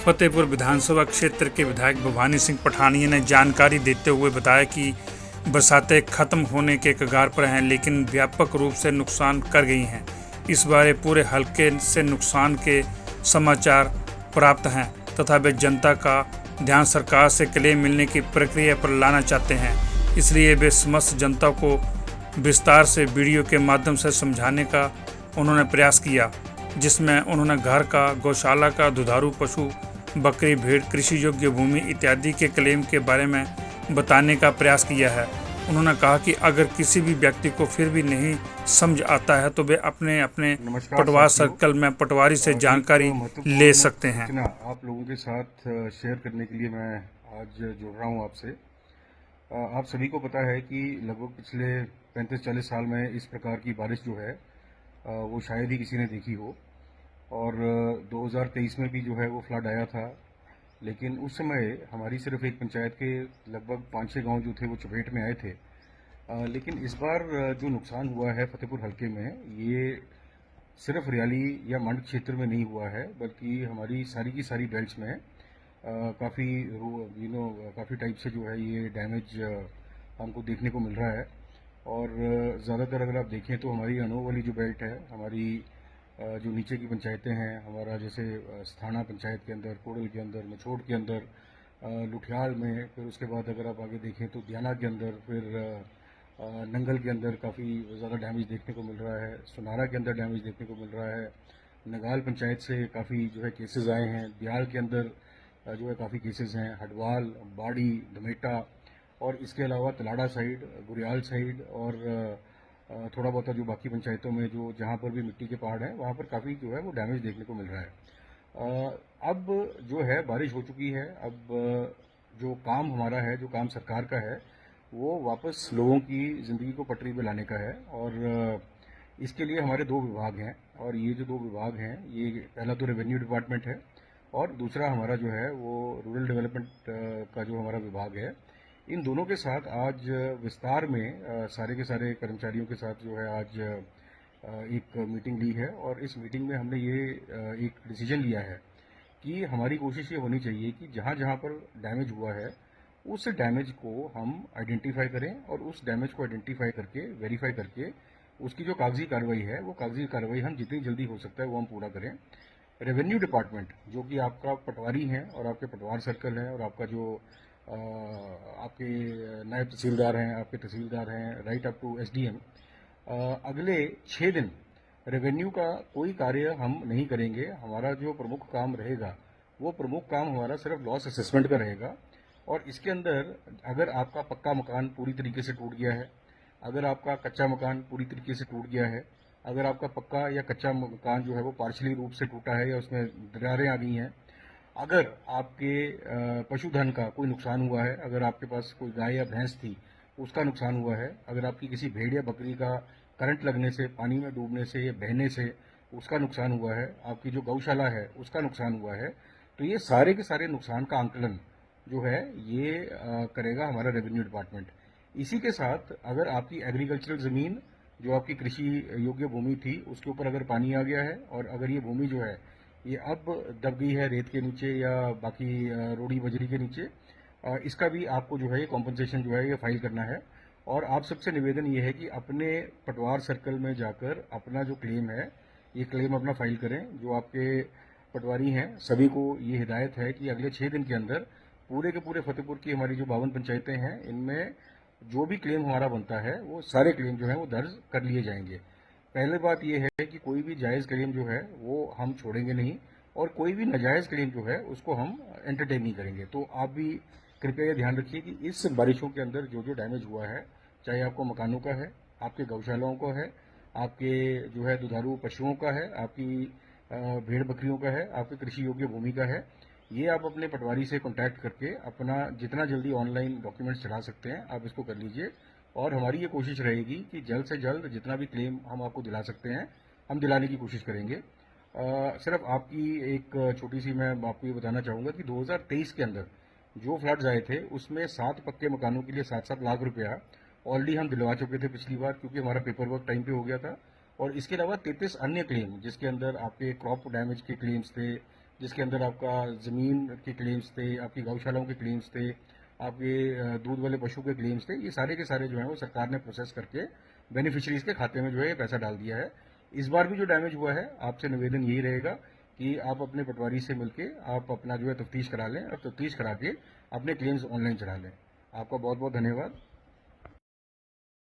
फतेहपुर विधानसभा क्षेत्र के विधायक भवानी सिंह पठानिया ने जानकारी देते हुए बताया कि बरसातें खत्म होने के कगार पर हैं, लेकिन व्यापक रूप से नुकसान कर गई हैं। इस बारे पूरे हलके से नुकसान के समाचार प्राप्त हैं तथा वे जनता का ध्यान सरकार से क्लेम मिलने की प्रक्रिया पर लाना चाहते हैं। इसलिए वे समस्त जनता को विस्तार से वीडियो के माध्यम से समझाने का उन्होंने प्रयास किया, जिसमें उन्होंने घर का, गौशाला का, दुधारू पशु, बकरी, भेड़, कृषि योग्य भूमि इत्यादि के क्लेम के बारे में बताने का प्रयास किया है। उन्होंने कहा कि अगर किसी भी व्यक्ति को फिर भी नहीं समझ आता है तो वे अपने अपने पटवार सर्कल में पटवारी से जानकारी ले सकते हैं। आप लोगों के साथ शेयर करने के लिए मैं आज जुड़ रहा हूं आपसे। आप सभी को पता है कि लगभग पिछले 35-40 साल में इस प्रकार की बारिश जो है वो शायद ही किसी ने देखी हो। और 2023 में भी जो है वो फ्लड आया था, लेकिन उस समय हमारी सिर्फ एक पंचायत के लगभग 5-6 गांव जो थे वो चपेट में आए थे। लेकिन इस बार जो नुकसान हुआ है फतेहपुर हलके में, ये सिर्फ रियाली या मंड क्षेत्र में नहीं हुआ है, बल्कि हमारी सारी की सारी बेल्ट्स में काफ़ी टाइप से जो है ये डैमेज हमको देखने को मिल रहा है। और ज़्यादातर अगर आप देखें तो हमारी अनोह वाली जो बेल्ट है, हमारी जो नीचे की पंचायतें हैं, हमारा जैसे स्थाना पंचायत के अंदर, कोडल के अंदर, मछोड़ के अंदर, लुठियाल में, फिर उसके बाद अगर आप आगे देखें तो दियाना के अंदर, फिर नंगल के अंदर काफ़ी ज़्यादा डैमेज देखने को मिल रहा है, सुनारा के अंदर डैमेज देखने को मिल रहा है, नगाल पंचायत से काफ़ी जो है केसेस आए हैं, दियाल के अंदर जो है काफ़ी केसेस हैं, हडवाल, बाड़ी, धमेटा, और इसके अलावा तलाड़ा साइड, गुरियाल साइड, और थोड़ा बहुत जो बाकी पंचायतों में जो जहाँ पर भी मिट्टी के पहाड़ हैं वहाँ पर काफ़ी जो है वो डैमेज देखने को मिल रहा है। अब जो है बारिश हो चुकी है, अब जो काम हमारा है, जो काम सरकार का है, वो वापस लोगों की ज़िंदगी को पटरी पे लाने का है। और इसके लिए हमारे 2 विभाग हैं, और ये जो 2 विभाग हैं, ये पहला तो रेवेन्यू डिपार्टमेंट है और दूसरा हमारा जो है वो रूरल डेवलपमेंट का जो हमारा विभाग है। इन दोनों के साथ आज विस्तार में सारे के सारे कर्मचारियों के साथ जो है आज एक मीटिंग ली है, और इस मीटिंग में हमने ये एक डिसीजन लिया है कि हमारी कोशिश ये होनी चाहिए कि जहाँ जहाँ पर डैमेज हुआ है उस डैमेज को हम आइडेंटिफाई करें, और उस डैमेज को आइडेंटिफाई करके, वेरीफाई करके उसकी जो कागजी कार्रवाई है वो कागजी कार्रवाई हम जितनी जल्दी हो सकता है वो हम पूरा करें। रेवेन्यू डिपार्टमेंट जो कि आपका पटवारी हैं और आपके पटवार सर्कल है, और आपका जो आपके नायब तहसीलदार हैं, आपके तहसीलदार हैं, राइट अप टू एसडीएम, अगले 6 दिन रेवेन्यू का कोई कार्य हम नहीं करेंगे। हमारा जो प्रमुख काम रहेगा वो प्रमुख काम हमारा सिर्फ लॉस असेसमेंट का रहेगा। और इसके अंदर अगर आपका पक्का मकान पूरी तरीके से टूट गया है, अगर आपका कच्चा मकान पूरी तरीके से टूट गया है, अगर आपका पक्का या कच्चा मकान जो है वो पार्शली रूप से टूटा है या उसमें दरारें आ गई हैं, अगर आपके पशुधन का कोई नुकसान हुआ है, अगर आपके पास कोई गाय या भैंस थी उसका नुकसान हुआ है, अगर आपकी किसी भेड़ या बकरी का करंट लगने से, पानी में डूबने से या बहने से उसका नुकसान हुआ है, आपकी जो गौशाला है उसका नुकसान हुआ है, तो ये सारे के सारे नुकसान का आंकलन जो है ये करेगा हमारा रेवेन्यू डिपार्टमेंट। इसी के साथ अगर आपकी एग्रीकल्चरल ज़मीन, जो आपकी कृषि योग्य भूमि थी, उसके ऊपर अगर पानी आ गया है और अगर ये भूमि जो है ये अब दब गई है रेत के नीचे या बाकी रोड़ी बजरी के नीचे, इसका भी आपको जो है ये कॉम्पनसेशन जो है ये फाइल करना है। और आप सबसे निवेदन ये है कि अपने पटवार सर्कल में जाकर अपना जो क्लेम है ये क्लेम अपना फाइल करें। जो आपके पटवारी हैं सभी को ये हिदायत है कि अगले 6 दिन के अंदर पूरे के पूरे फतेहपुर की हमारी जो 52 पंचायतें हैं इनमें जो भी क्लेम हमारा बनता है वो सारे क्लेम जो है वो दर्ज कर लिए जाएंगे। पहले बात यह है कि कोई भी जायज़ क्लेम जो है वो हम छोड़ेंगे नहीं, और कोई भी नाजायज़ क्लेम जो है उसको हम एंटरटेन नहीं करेंगे। तो आप भी कृपया ये ध्यान रखिए कि इस बारिशों के अंदर जो जो डैमेज हुआ है, चाहे आपको मकानों का है, आपके गौशालाओं का है, आपके जो है दुधारू पशुओं का है, आपकी भेड़ बकरियों का है, आपके कृषि योग्य भूमि का है, ये आप अपने पटवारी से कॉन्टैक्ट करके अपना जितना जल्दी ऑनलाइन डॉक्यूमेंट्स चढ़ा सकते हैं आप इसको कर लीजिए। और हमारी ये कोशिश रहेगी कि जल्द से जल्द जितना भी क्लेम हम आपको दिला सकते हैं हम दिलाने की कोशिश करेंगे। सिर्फ आपकी एक छोटी सी मैं आपको ये बताना चाहूँगा कि 2023 के अंदर जो फ्लड्स आए थे उसमें 7 पक्के मकानों के लिए 7-7 लाख रुपया ऑलरेडी हम दिलवा चुके थे पिछली बार, क्योंकि हमारा पेपर वर्क टाइम पे हो गया था। और इसके अलावा 33 अन्य क्लेम जिसके अंदर आपके क्रॉप डैमेज के क्लेम्स थे, जिसके अंदर आपका ज़मीन के क्लेम्स थे, आपकी गौशालाओं के क्लेम्स थे, आपके दूध वाले पशु के क्लेम्स थे। ये सारे के सारे जो हैं वो सरकार ने प्रोसेस करके बेनिफिशरीज के खाते में जो है ये पैसा डाल दिया है। इस बार भी जो डैमेज हुआ है, आपसे निवेदन यही रहेगा कि आप अपने पटवारी से मिलके आप अपना जो है तफ्तीश करा लें और तफ्तीश करा के अपने क्लेम्स ऑनलाइन चढ़ा लें। आपका बहुत बहुत धन्यवाद।